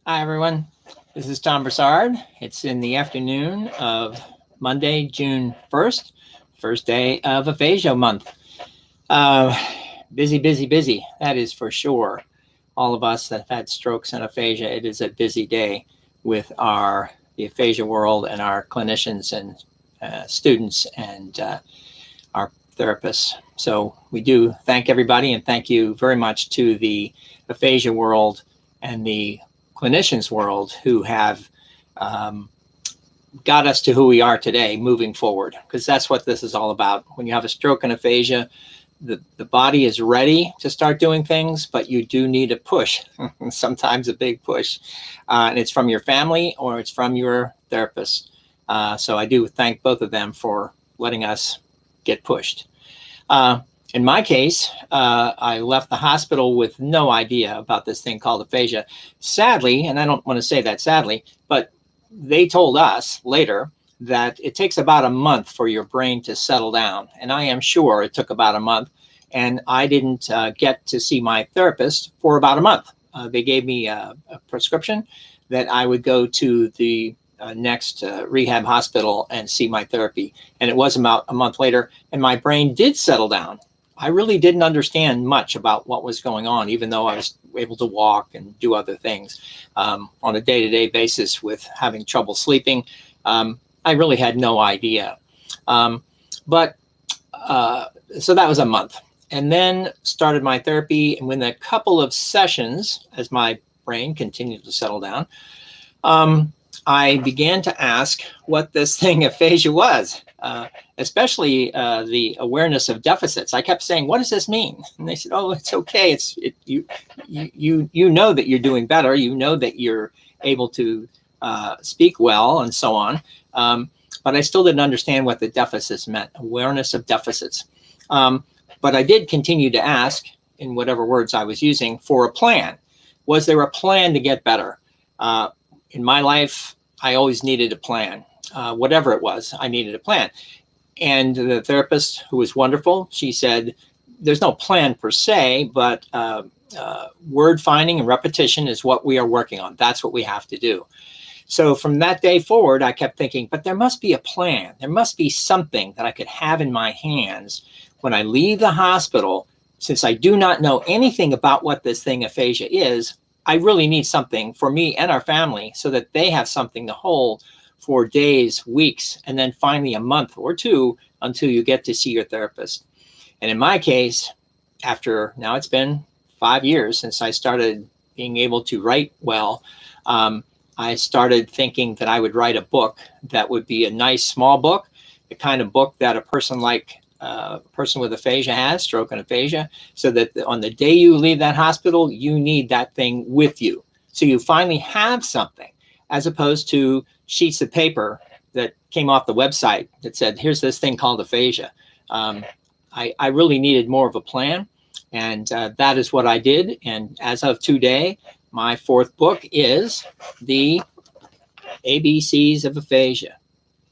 Hi, everyone. This is Tom Broussard. It's in the afternoon of Monday, June 1st, first day of Aphasia month. Uh, Busy, busy, busy. That is for sure. All of us that have had strokes and aphasia, it is a busy day with the aphasia world and our clinicians and students and our therapists. So we do thank everybody and thank you very much to the aphasia world and the clinicians world who have um, got us to who we are today moving forward, because that's what this is all about. When you have a stroke and aphasia, the body is ready to start doing things, but you do need a push, sometimes a big push. And it's from your family or it's from your therapist. So I do thank both of them for letting us get pushed. Uh, in my case, I left the hospital with no idea about this thing called aphasia. Sadly, and I don't want to say that sadly, but they told us later that it takes about a month for your brain to settle down. And I am sure it took about a month. And I didn't get to see my therapist for about a month. They gave me a prescription that I would go to the next rehab hospital and see my therapy. And it was about a month later, and my brain did settle down. I really didn't understand much about what was going on, even though I was able to walk and do other things on a day-to-day basis with having trouble sleeping. I really had no idea. But so that was a month. And then started my therapy. And within a couple of sessions, as my brain continued to settle down, I began to ask what this thing aphasia was, especially the awareness of deficits. I kept saying, "What does this mean?" And they said, "Oh, it's okay. You know that you're doing better. You know that you're able to speak well, and so on." But I still didn't understand what the deficits meant. Awareness of deficits. But I did continue to ask, in whatever words I was using, for a plan. Was there a plan to get better? In my life, I always needed a plan. Whatever it was, I needed a plan. And the therapist, who was wonderful, she said, there's no plan per se, but word finding and repetition is what we are working on. That's what we have to do. So from that day forward, I kept thinking, but there must be a plan. There must be something that I could have in my hands when I leave the hospital. Since I do not know anything about what this thing aphasia is, I really need something for me and our family so that they have something to hold for days, weeks, and then finally a month or two until you get to see your therapist. And in my case, after now it's been 5 years since I started being able to write well, I started thinking that I would write a book that would be a nice small book, the kind of book that a person like a person with aphasia has, stroke and aphasia, so that on the day you leave that hospital, you need that thing with you. So you finally have something, as opposed to sheets of paper that came off the website that said, here's this thing called aphasia. I really needed more of a plan, and that is what I did. And as of today, my fourth book is The ABCs of Aphasia.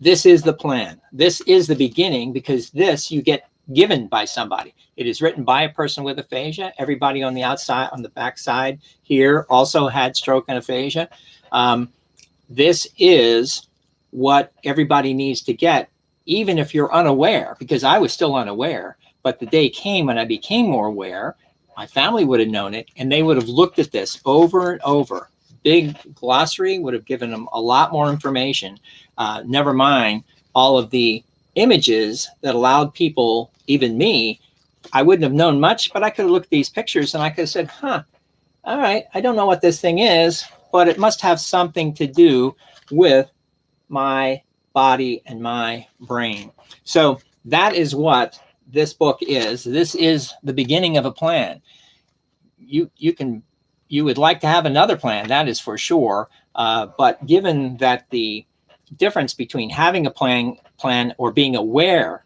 This is the plan. This is the beginning, because this you get given by somebody. It is written by a person with aphasia. Everybody on the outside, on the back side here, also had stroke and aphasia. This is what everybody needs to get, even if you're unaware, because I was still unaware. But the day came when I became more aware. My family would have known it, and they would have looked at this over and over. Big glossary would have given them a lot more information. Never mind all of the images that allowed people, even me, I wouldn't have known much, but I could have looked at these pictures and I could have said, all right, I don't know what this thing is, but it must have something to do with my body and my brain. So that is what this book is. This is the beginning of a plan. You would like to have another plan, that is for sure. But given that the difference between having a plan or being aware,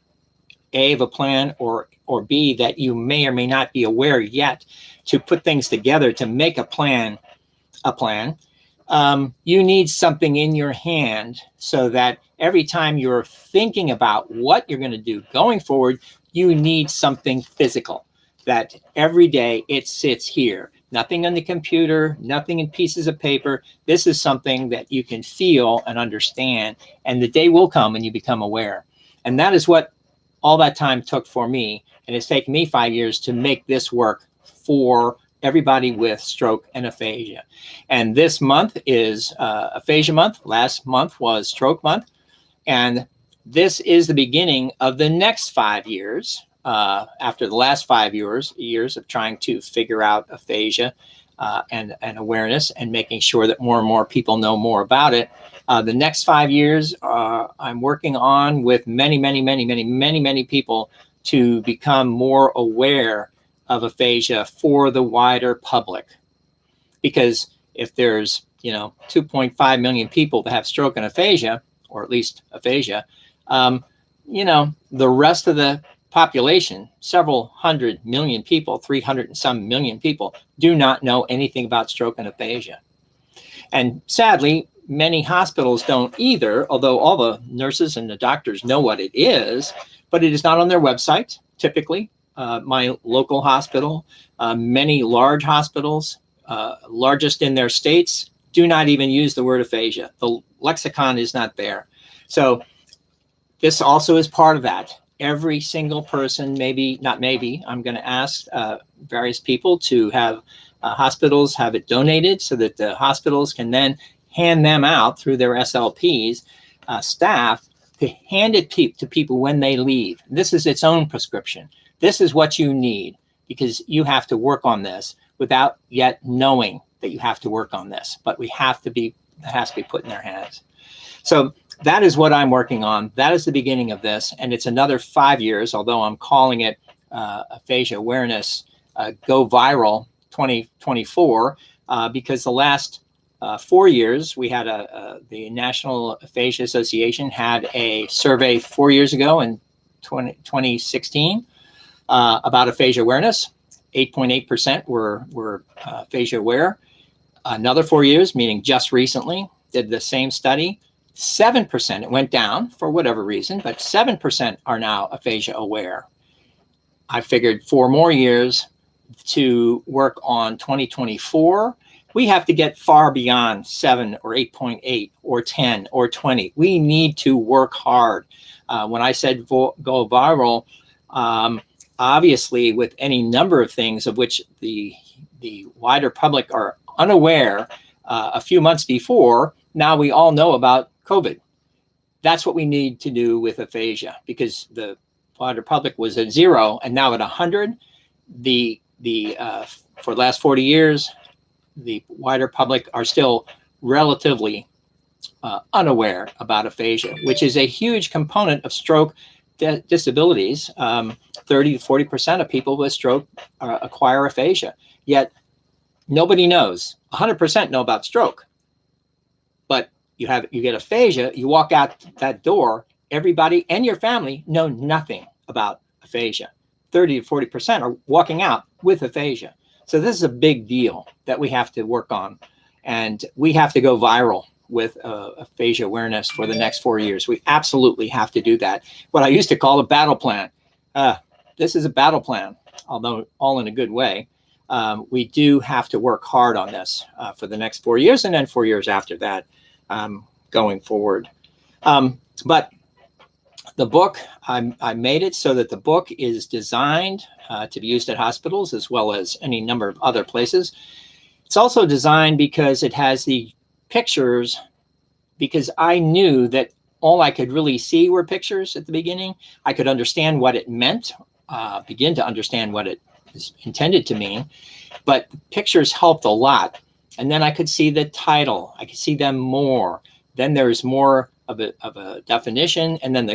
A, of a plan, or B, that you may or may not be aware yet, to put things together to make a plan, you need something in your hand so that every time you're thinking about what you're going to do going forward, you need something physical. that every day it sits here. Nothing on the computer, nothing in pieces of paper. This is something that you can feel and understand, and the day will come when you become aware. And that is what all that time took for me. And it's taken me 5 years to make this work for everybody with stroke and aphasia. And this month is aphasia month. Last month was stroke month. And this is the beginning of the next 5 years. After the last 5 years of trying to figure out aphasia and awareness and making sure that more and more people know more about it. The next 5 years, I'm working on with many people to become more aware of aphasia for the wider public. Because if there's 2.5 million people that have stroke and aphasia, or at least aphasia, the rest of the population, several hundred million people, 300 and some million people, do not know anything about stroke and aphasia. And sadly, many hospitals don't either, although all the nurses and the doctors know what it is, but it is not on their website, typically. My local hospital, many large hospitals, largest in their states, do not even use the word aphasia. The lexicon is not there. So this also is part of that. Every single person, I'm going to ask various people to have hospitals have it donated so that the hospitals can then hand them out through their SLPs, staff, to hand it to people when they leave. This is its own prescription. This is what you need, because you have to work on this without yet knowing that you have to work on this. But it has to be put in their hands. So that is what I'm working on. That is the beginning of this. And it's another 5 years, although I'm calling it Aphasia Awareness Go Viral 2024, because the last 4 years, we had the National Aphasia Association had a survey 4 years ago in 2016 about aphasia awareness. 8.8% were aphasia aware. Another 4 years, meaning just recently, did the same study. 7%, it went down for whatever reason, but 7% are now aphasia aware. I figured 4 more years to work on 2024. We have to get far beyond 7 or 8.8 or 10 or 20. We need to work hard. When I said go viral, obviously with any number of things of which the wider public are unaware a few months before, now we all know about COVID. That's what we need to do with aphasia, because the wider public was at 0 and now at 100. For the last 40 years, the wider public are still relatively unaware about aphasia, which is a huge component of stroke disabilities. 30 to 40% of people with stroke acquire aphasia, yet nobody knows. 100% know about stroke, but you get aphasia, you walk out that door, everybody and your family know nothing about aphasia. 30 to 40% are walking out with aphasia. So this is a big deal that we have to work on, and we have to go viral with aphasia awareness for the next 4 years. We absolutely have to do that. What I used to call a battle plan. This is a battle plan, although all in a good way. We do have to work hard on this for the next 4 years, and then 4 years after that, going forward. But the book, I made it so that the book is designed to be used at hospitals as well as any number of other places. It's also designed because it has the pictures, because I knew that all I could really see were pictures at the beginning. I could understand what it meant, begin to understand what it is intended to mean, but the pictures helped a lot. And then I could see the title, I could see them more. Then there's more of a definition, and then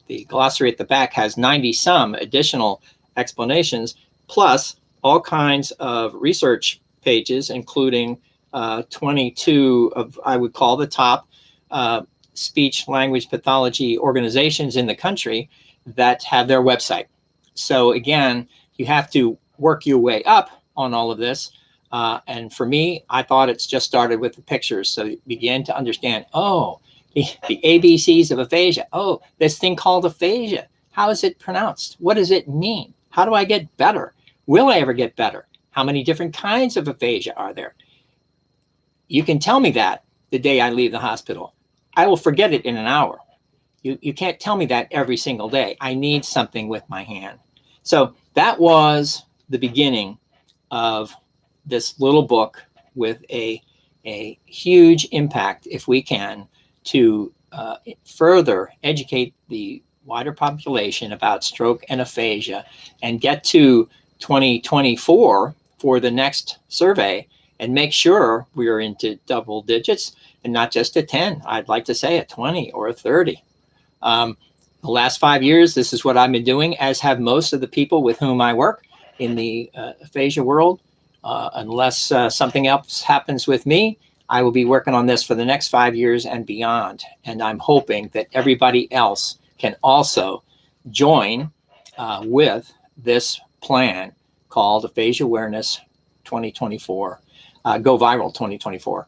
the glossary at the back has 90 some additional explanations, plus all kinds of research pages, including 22 of, I would call, the top speech language pathology organizations in the country that have their website. So again, you have to work your way up on all of this. And for me, I thought it's just started with the pictures. So you begin to understand, oh, the ABCs of aphasia. Oh, this thing called aphasia. How is it pronounced? What does it mean? How do I get better? Will I ever get better? How many different kinds of aphasia are there? You can tell me that the day I leave the hospital. I will forget it in an hour. You can't tell me that every single day. I need something with my hand. So that was the beginning of this little book with a huge impact, if we can, to further educate the wider population about stroke and aphasia and get to 2024 for the next survey and make sure we are into double digits and not just a 10. I'd like to say a 20 or a 30. The last 5 years, this is what I've been doing, as have most of the people with whom I work in the aphasia world. Unless something else happens with me, I will be working on this for the next 5 years and beyond. And I'm hoping that everybody else can also join with this plan called Aphasia Awareness 2024, Go Viral 2024.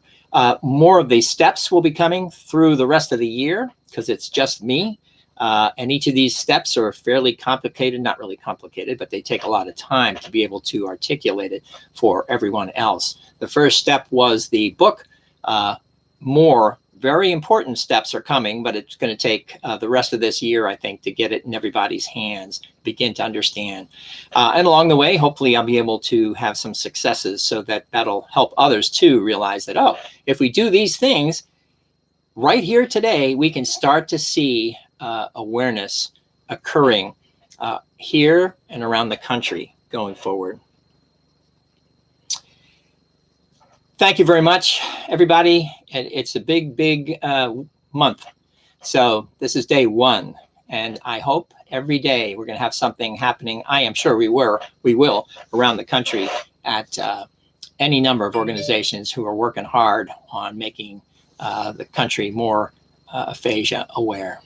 More of these steps will be coming through the rest of the year because it's just me. And each of these steps are fairly complicated, not really complicated, but they take a lot of time to be able to articulate it for everyone else. The first step was the book. More very important steps are coming, but it's going to take the rest of this year, I think, to get it in everybody's hands, begin to understand. And along the way, hopefully I'll be able to have some successes so that that'll help others too realize that, oh, if we do these things right here today, we can start to see awareness occurring here and around the country going forward. Thank you very much, everybody. It's a big month. So this is day one, and I hope every day we're going to have something happening. I am sure we will around the country at any number of organizations who are working hard on making the country more aphasia aware.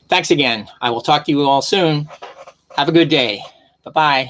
Thanks again. I will talk to you all soon. Have a good day. Bye-bye.